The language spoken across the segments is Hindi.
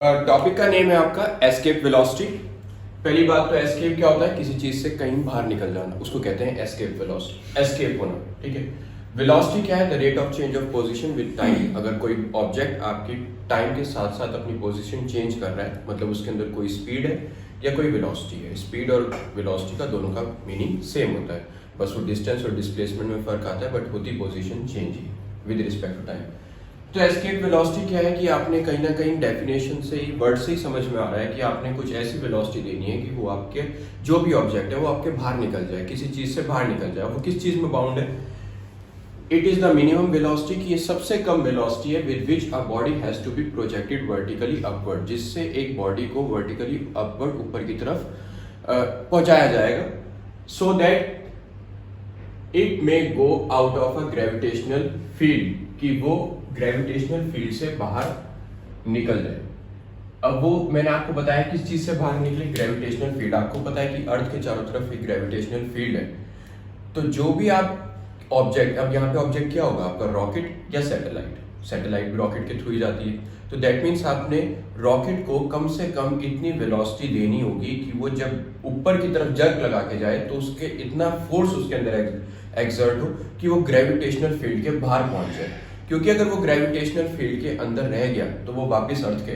टॉपिक का नेम है आपका एस्केप वेलोसिटी। पहली बात तो एस्केप क्या होता है, किसी चीज से कहीं बाहर निकल जाना, उसको कहते हैं एस्केप वेलोसिटी, एस्केप होना। ठीक है। वेलोसिटी क्या है? The rate of change of position with time. अगर कोई ऑब्जेक्ट आपकी टाइम के साथ साथ अपनी पोजीशन चेंज कर रहा है, मतलब उसके अंदर कोई स्पीड है या कोई वेलोसिटी है। स्पीड और वेलोसिटी का दोनों का मीनिंग सेम होता है, बस वो डिस्टेंस और डिस्प्लेसमेंट में फर्क आता है, बट होती पोजीशन चेंज ही विद रिस्पेक्ट टू टाइम। तो एस्केप वेलोसिटी क्या है कि आपने कहीं ना कहीं डेफिनेशन से ही, वर्ड से ही समझ में आ रहा है कि आपने कुछ ऐसी वेलोसिटी देनी है कि वो आपके जो भी ऑब्जेक्ट है वो आपके बाहर निकल जाए, किसी चीज से बाहर निकल जाए। वो किस चीज में बाउंड है? It is the minimum velocity, कि ये सबसे कम वेलोसिटी है with which a body has to be projected vertically upward, जिससे एक बॉडी को वर्टिकली अपवर्ड ऊपर की तरफ पहुंचाया जाएगा, so that it may go out of a gravitational field, कि वो ग्रेविटेशनल फील्ड से बाहर निकल जाए। अब वो मैंने आपको बताया किस चीज से बाहर निकले, ग्रेविटेशनल फील्ड। आपको पता है कि अर्थ के चारों तरफ एक ग्रेविटेशनल फील्ड है। तो जो भी आप ऑब्जेक्ट, अब यहाँ पे ऑब्जेक्ट क्या होगा आपका, रॉकेट या सैटेलाइट? सैटेलाइट भी रॉकेट के थ्रू ही जाती है। तो दैट मीन्स आपने रॉकेट को कम से कम इतनी वेलोसिटी देनी होगी कि वो जब ऊपर की तरफ जर्क लगा के जाए तो उसके इतना फोर्स उसके अंदर एक्सर्ट हो कि वो ग्रेविटेशनल फील्ड के बाहर पहुंच जाए। क्योंकि अगर वो ग्रेविटेशनल फील्ड के अंदर रह गया तो वो वापस अर्थ के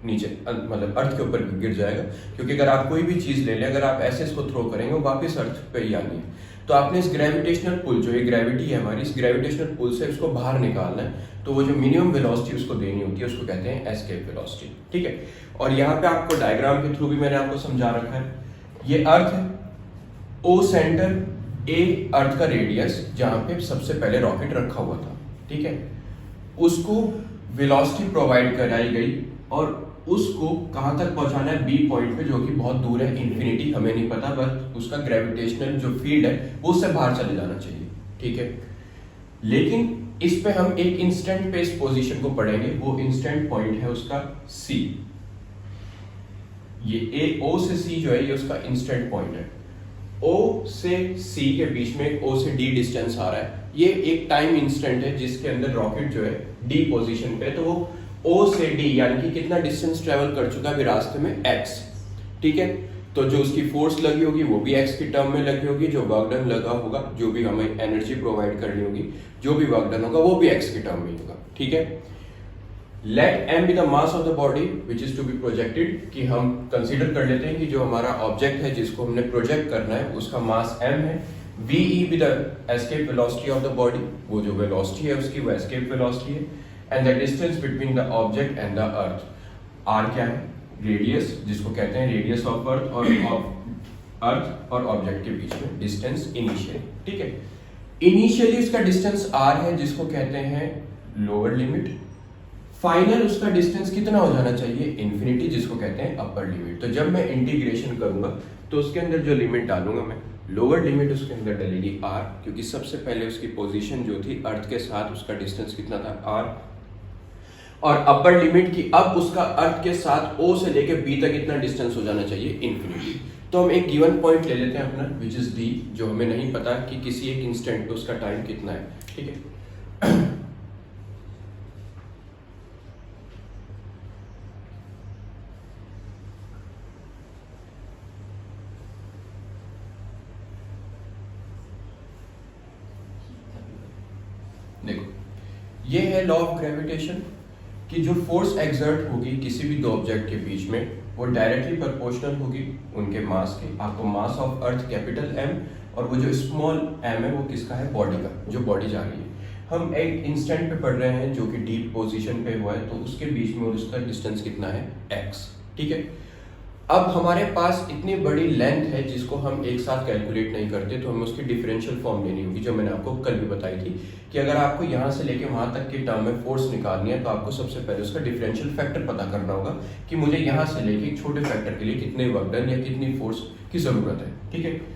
नीचे, मतलब अर्थ के ऊपर गिर जाएगा। क्योंकि अगर आप कोई भी चीज ले लें, अगर आप ऐसे इसको थ्रो करेंगे वो वापस अर्थ पे ही आनी है। तो आपने इस ग्रेविटेशनल पुल, जो ये ग्रेविटी है हमारी, इस ग्रेविटेशनल पुल से इसको बाहर निकालना है। तो वो जो मिनिमम वेलोसिटी उसको देनी होती है उसको कहते हैं एस्केप वेलोसिटी। ठीक है। और यहाँ पे आपको डायग्राम के थ्रू भी मैंने आपको समझा रखा है। ये अर्थ है, ओ सेंटर, ए अर्थ का रेडियस, जहां पे सबसे पहले रॉकेट रखा हुआ था। ठीक है। उसको वेलोसिटी प्रोवाइड कराई गई और उसको कहां तक पहुंचाना है, बी पॉइंट पे, जो कि बहुत दूर है, इन्फिनिटी, हमें नहीं पता, बस उसका ग्रेविटेशनल जो फील्ड है वो उससे बाहर चले जाना चाहिए। ठीक है। लेकिन इस पे हम एक इंस्टेंट पे इस पोजीशन को पढ़ेंगे। वो इंस्टेंट पॉइंट है उसका सी। ये ए, ओ से सी जो है ये उसका इंस्टेंट पॉइंट है। ओ से सी के बीच में ओ से डी डिस्टेंस आ रहा है। ये एक टाइम इंस्टेंट है जिसके अंदर रॉकेट जो है डी पोजीशन पे, तो वो ओ से डी यानी कि कितना डिस्टेंस ट्रेवल कर चुका है रास्ते में, एक्स। ठीक है। तो जो उसकी फोर्स लगी होगी वो भी एक्स की टर्म में लगी होगी, जो वर्क डन लगा होगा, जो भी हमें एनर्जी प्रोवाइड करनी होगी, जो भी वर्क डन होगा वो भी एक्स की टर्म में होगा। ठीक है। Let m be the mass of the body which is to be projected, कि हम कंसीडर कर लेते हैं कि जो हमारा ऑब्जेक्ट है जिसको हमने प्रोजेक्ट करना है उसका मास एम है। V e be the escape velocity of the body, वो जो वेलोसिटी है उसकी वो एस्केप वेलोसिटी है। And the distance between the object and the earth, are क्या है, रेडियस, जिसको कहते हैं रेडियस ऑफ अर्थ, और अर्थ और ऑब्जेक्ट के बीच में डिस्टेंस इनिशियली। ठीक है। इनिशियली उसका डिस्टेंस आर है, जिसको कहते हैं लोअर लिमिट। फाइनल उसका डिस्टेंस कितना हो जाना चाहिए, इन्फिनिटी, जिसको कहते हैं अपर लिमिट। तो जब मैं इंटीग्रेशन करूंगा तो उसके अंदर जो लिमिट डालूंगा मैं, लोअर लिमिट उसके अंदर डलेगी आर, क्योंकि सबसे पहले उसकी पोजीशन जो थी अर्थ के साथ, उसका डिस्टेंस कितना था, आर। और अपर लिमिट की अब उसका अर्थ के साथ ओ से लेके बी तक इतना डिस्टेंस हो जाना चाहिए, इन्फिनिटी। तो हम एक गिवन पॉइंट ले लेते हैं अपना, विच इज डी, जो हमें नहीं पता कि किसी एक इंस्टेंट पे उसका टाइम कितना है। ठीक है। देखो, ये है लॉ ऑफ ग्रेविटेशन, कि जो फोर्स एक्सर्ट होगी किसी भी दो ऑब्जेक्ट के बीच में वो डायरेक्टली प्रोपोर्शनल होगी उनके मास के। आपको mass of earth capital m, और वो जो स्मॉल एम है वो किसका है, बॉडी का, जो बॉडी जा रही है। हम एक इंस्टेंट पे पढ़ रहे हैं जो कि डीप पोजीशन पे हुआ है, तो उसके बीच में और उसका डिस्टेंस कितना है, एक्स। ठीक है। अब हमारे पास इतनी बड़ी लेंथ है जिसको हम एक साथ कैलकुलेट नहीं करते, तो हमें उसकी डिफरेंशियल फॉर्म लेनी होगी, जो मैंने आपको कल भी बताई थी कि अगर आपको यहाँ से लेके वहां तक की टर्म में फोर्स निकालनी है तो आपको सबसे पहले उसका डिफरेंशियल फैक्टर पता करना होगा कि मुझे यहाँ से लेके एक छोटे फैक्टर के लिए कितने वर्क डन या कितनी फोर्स की जरूरत है। ठीक है।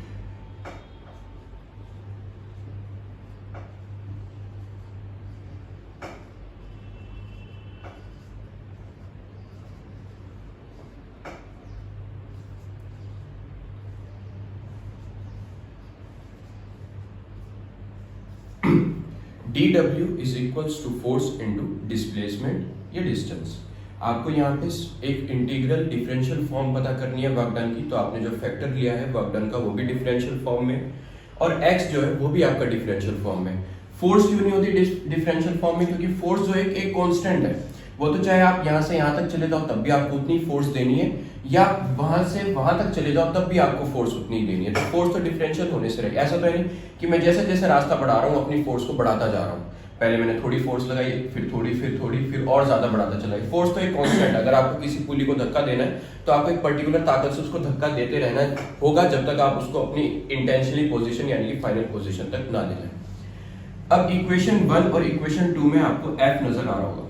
dw is equals to force into displacement या distance। आपको यहाँ पे एक इंटीग्रल डिफरेंशियल फॉर्म पता करनी है वर्क डन की, तो आपने जो फैक्टर लिया है वर्क डन का वो भी डिफरेंशियल फॉर्म में, और x जो है वो भी आपका डिफरेंशियल फॉर्म में। फोर्स क्यों नहीं होती डिफरेंशियल फॉर्म में? क्योंकि फोर्स जो है एक कांस्टेंट है, वो तो चाहे आप यहाँ से यहाँ तक चले जाओ तब भी आपको उतनी फोर्स देनी है, या वहां से वहां तक चले जाओ तब भी आपको फोर्स उतनी ही देनी है। तो फोर्स तो डिफरेंशियल होने से रहेगी। ऐसा तो है नहीं कि मैं जैसे जैसे रास्ता बढ़ा रहा हूँ अपनी फोर्स को बढ़ाता जा रहा हूँ, पहले मैंने थोड़ी फोर्स लगाई, फिर थोड़ी, फिर और ज्यादा बढ़ाता चला। फोर्स तो एक कांस्टेंट है। अगर आपको किसी पुली को धक्का देना है तो आपको एक पर्टिकुलर ताकत से उसको धक्का देते रहना होगा जब तक आप उसको अपनी इंटेंशनली पोजीशन यानी कि फाइनल पोजीशन तक ना ले जाए। अब इक्वेशन 1 और इक्वेशन 2 में आपको F नजर आ रहा होगा,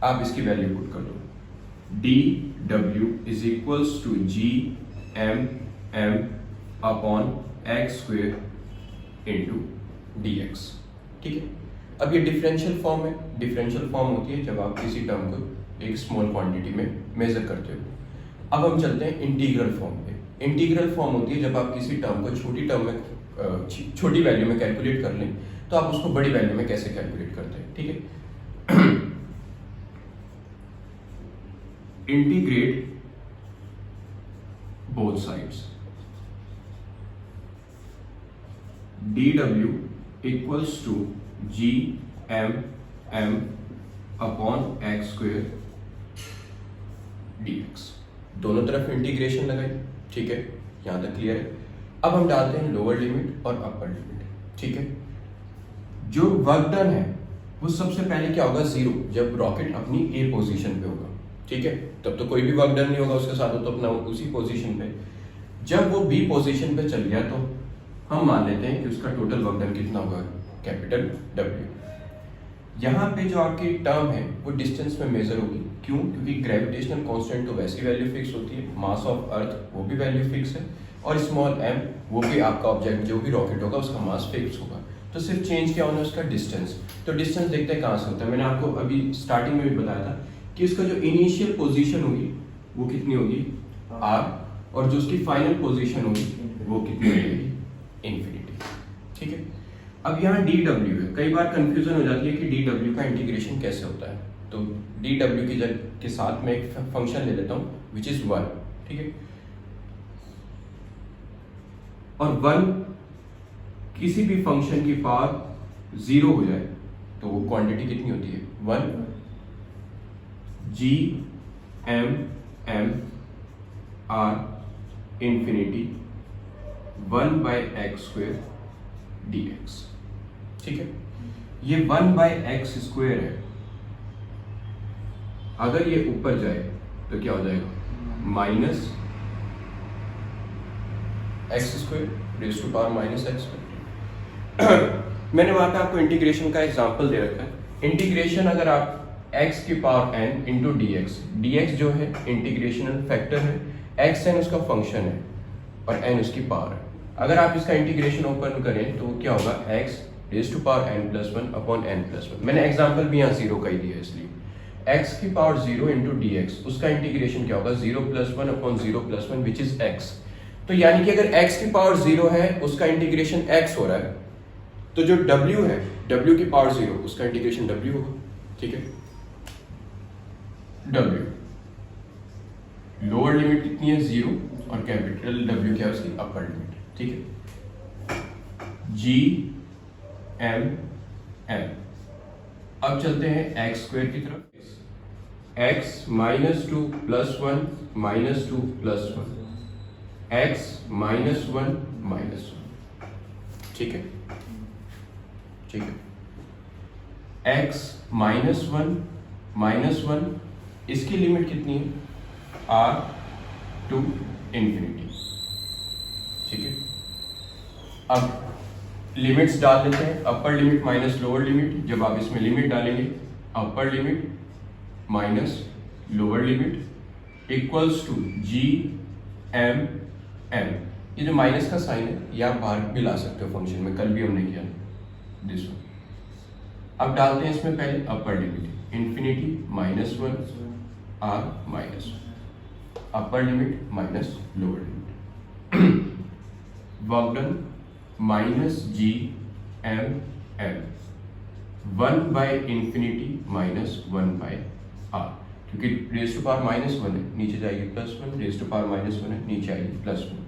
आप इसकी वैल्यू पुट कर दो। dw is equals to gm upon x square into dx। ठीक है, अब ये डिफरेंशियल फॉर्म है। डिफरेंशियल फॉर्म होती है जब आप किसी टर्म को एक स्मॉल क्वांटिटी में मेजर करते हो। अब हम चलते हैं इंटीग्रल फॉर्म पे। इंटीग्रल फॉर्म होती है जब आप किसी टर्म को छोटी टर्म में छोटी वैल्यू में कैलकुलेट कर लें तो आप उसको बड़ी वैल्यू में कैसे कैलकुलेट करते हैं। ठीक है, integrate both sides, dw equals to gm upon x square dx। दोनों तरफ इंटीग्रेशन लगाई। ठीक है, यहां तक क्लियर है। अब हम डालते हैं लोअर लिमिट और अपर लिमिट। ठीक है, जो वर्क डन है वो सबसे पहले क्या होगा, 0, जब रॉकेट अपनी ए पोजीशन पे होगा। ठीक है, तब तो कोई भी वर्क डन नहीं होगा उसके साथ, तो अपना उसी पोजीशन पे। जब वो बी पोजीशन पे चल गया तो हम मान लेते हैं कि उसका टोटल वर्क डन कितना होगा, कैपिटल W। यहाँ पे जो आपकी टर्म है वो डिस्टेंस में मेजर होगी। क्यों? क्योंकि ग्रेविटेशनल कांस्टेंट तो वैसी वैल्यू फिक्स होती है, मास ऑफ अर्थ वो भी वैल्यू फिक्स है, और स्मॉल m वो भी आपका ऑब्जेक्ट जो भी रॉकेट होगा उसका मास फिक्स होगा। तो सिर्फ चेंज क्या होना है, उसका डिस्टेंस। तो डिस्टेंस देखते हैं कहाँ से होता है। मैंने आपको अभी स्टार्टिंग में भी बताया था कि उसका जो इनिशियल पोजीशन होगी वो कितनी होगी, r, और जो उसकी फाइनल पोजीशन होगी वो कितनी होगी, इन्फिनिटी। ठीक है, अब यहाँ dw है। कई बार कंफ्यूजन हो जाती है कि dw का इंटीग्रेशन कैसे होता है, तो dw के साथ मैं एक फंक्शन ले लेता हूँ विच इज 1। ठीक है, और 1 किसी भी फंक्शन की पावर 0 हो जाए तो वो क्वांटिटी कितनी होती है, 1 gm r infinity 1 by x square dx। ठीक है, ये 1 बाई एक्स स्क्वेयर है। अगर ये ऊपर जाए तो क्या हो जाएगा, minus x square raise to power minus x square. मैंने वहां पे आपको इंटीग्रेशन का एग्जांपल दे रखा है। इंटीग्रेशन अगर आप x की पावर n इंटू dx जो है इंटीग्रेशनल फैक्टर है, x n उसका फंक्शन है और n उसकी पावर है। अगर आप इसका इंटीग्रेशन ओपन करें तो क्या होगा, x raise to power n plus 1 upon n plus 1। मैंने एग्जांपल भी यहाँ 0 का ही दिया है, इसलिए x की पावर 0 इंटू dx उसका इंटीग्रेशन क्या होगा, 0 plus 1 upon 0 plus 1 which is x। तो यानी कि अगर x की पावर 0 है उसका इंटीग्रेशन x हो रहा है, तो जो w है, w की पावर 0 उसका इंटीग्रेशन w होगा। ठीक है, w लोअर लिमिट कितनी है, 0, और कैपिटल W क्या है उसकी अपर लिमिट। ठीक है, gm। अब चलते हैं x स्क्वायर की तरफ। x minus 2 plus 1 minus 2 plus 1, x minus 1 minus 1। ठीक है, ठीक है, x माइनस 1 माइनस 1, इसकी लिमिट कितनी है, r टू इंफिनिटी। ठीक है, अब लिमिट्स डाल देते हैं। Upper limit minus lower limit, जब आप इसमें लिमिट डालेंगे upper limit minus lower limit equals to gm। ये जो माइनस का साइन है ये आप बाहर भी ला सकते हो फंक्शन में, कल भी हमने किया दिस वन। अब डालते हैं इसमें पहले upper limit infinity minus 1 r minus 1, upper limit minus lower limit, work done minus gm 1 by infinity minus 1 by r। क्योंकि रेज टू पावर -1 है, नीचे जाएगी +1, रेज टू पावर -1 है, नीचे आएगी +1।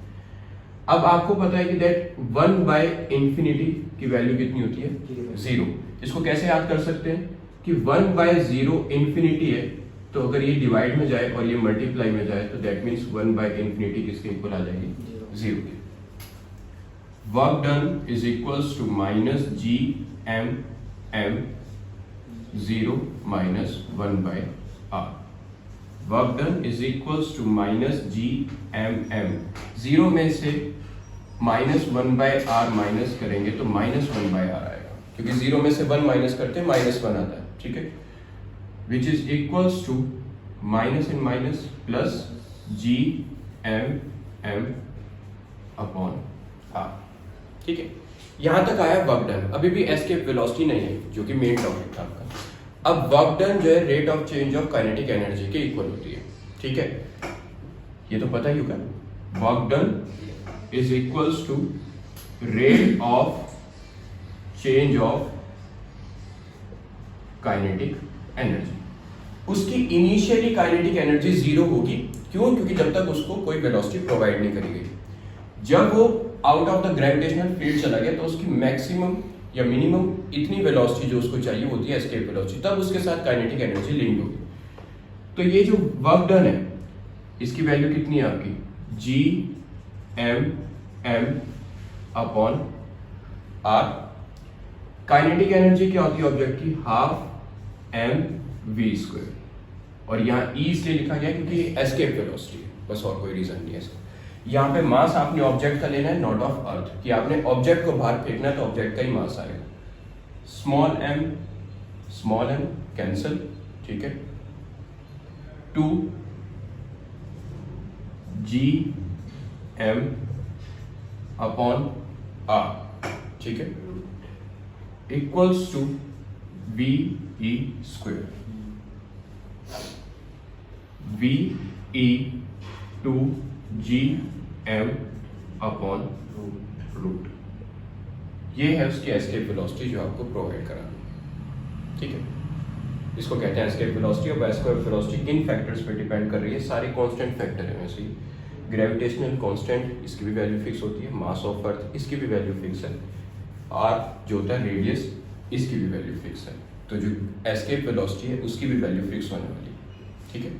अब आपको पता है कि दैट 1/∞ की वैल्यू कितनी होती है? 0। इसको कैसे याद कर सकते हैं कि 1/0 इंफिनिटी है, तो अगर ये डिवाइड में जाए और ये मल्टीप्लाई में जाए तो दैट मीन्स 1/∞ किसके इक्वल आ जाएगी? 0 के। Work done is equals to -GMM 0 - 1/r। Work done is equals to -GMM 0 में से -1/r माइनस करेंगे तो -1/r आएगा, क्योंकि 0 में से 1 माइनस करते हैं -1 आता है, ठीक है। Which is equals to minus in minus plus GMM upon r, ठीक है। यहां तक आया वर्क डन। अभी भी एस्केप वेलोसिटी नहीं है, जो कि मेन टॉपिक था आपका। अब वर्क डन जो है rate of change of kinetic energy के इक्वल होती है, ठीक है। ये तो पता ही होगा, work done is equals to rate of change of kinetic energy. उसकी इनिशियली काइनेटिक एनर्जी 0 होगी, क्यों? क्योंकि जब तक उसको कोई वेलोसिटी प्रोवाइड नहीं करी गई। जब वो out of the gravitational field चला गया तो उसकी मैक्सिमम या मिनिमम इतनी वेलोसिटी जो उसको चाहिए होती है एस्केप वेलोसिटी, तब उसके साथ काइनेटिक एनर्जी लिंक होगी। तो ये जो वर्क डन है इसकी वैल्यू कितनी है आपकी? GMM upon r। Kinetic energy क्या होती है ऑब्जेक्ट की? 12mv²। और यहाँ E इसलिए लिखा गया क्योंकि एस्केप वेलोसिटी है, बस और कोई रीजन नहीं है इसका। यहाँ पे मास आपने ऑब्जेक्ट का लेना है, नॉट ऑफ अर्थ, कि आपने ऑब्जेक्ट को बाहर फेंकना है तो ऑब्जेक्ट का ही मास आएगा। स्मॉल m कैंसल, ठीक है। 2GM अपॉन r, ठीक है, equals to VE²। VE 2GM upon root. ये है उसकी एस्केप वेलोसिटी जो आपको प्रोवाइड करानी है, ठीक है। इसको कहते हैं एस्केप वेलोसिटी। और एस्केप वेलोसिटी किन फैक्टर्स पे डिपेंड कर रही है? सारे कांस्टेंट फैक्टर है वैसे ही। ग्रेविटेशनल कांस्टेंट, इसकी भी वैल्यू फिक्स होती है। मास ऑफ अर्थ, इसकी भी वैल्यू फिक्स है। आर जो होता है रेडियस, इसकी भी वैल्यू फिक्स है। तो जो एस्केप वेलोसिटी है उसकी भी वैल्यू फिक्स होने वाली है, ठीक है।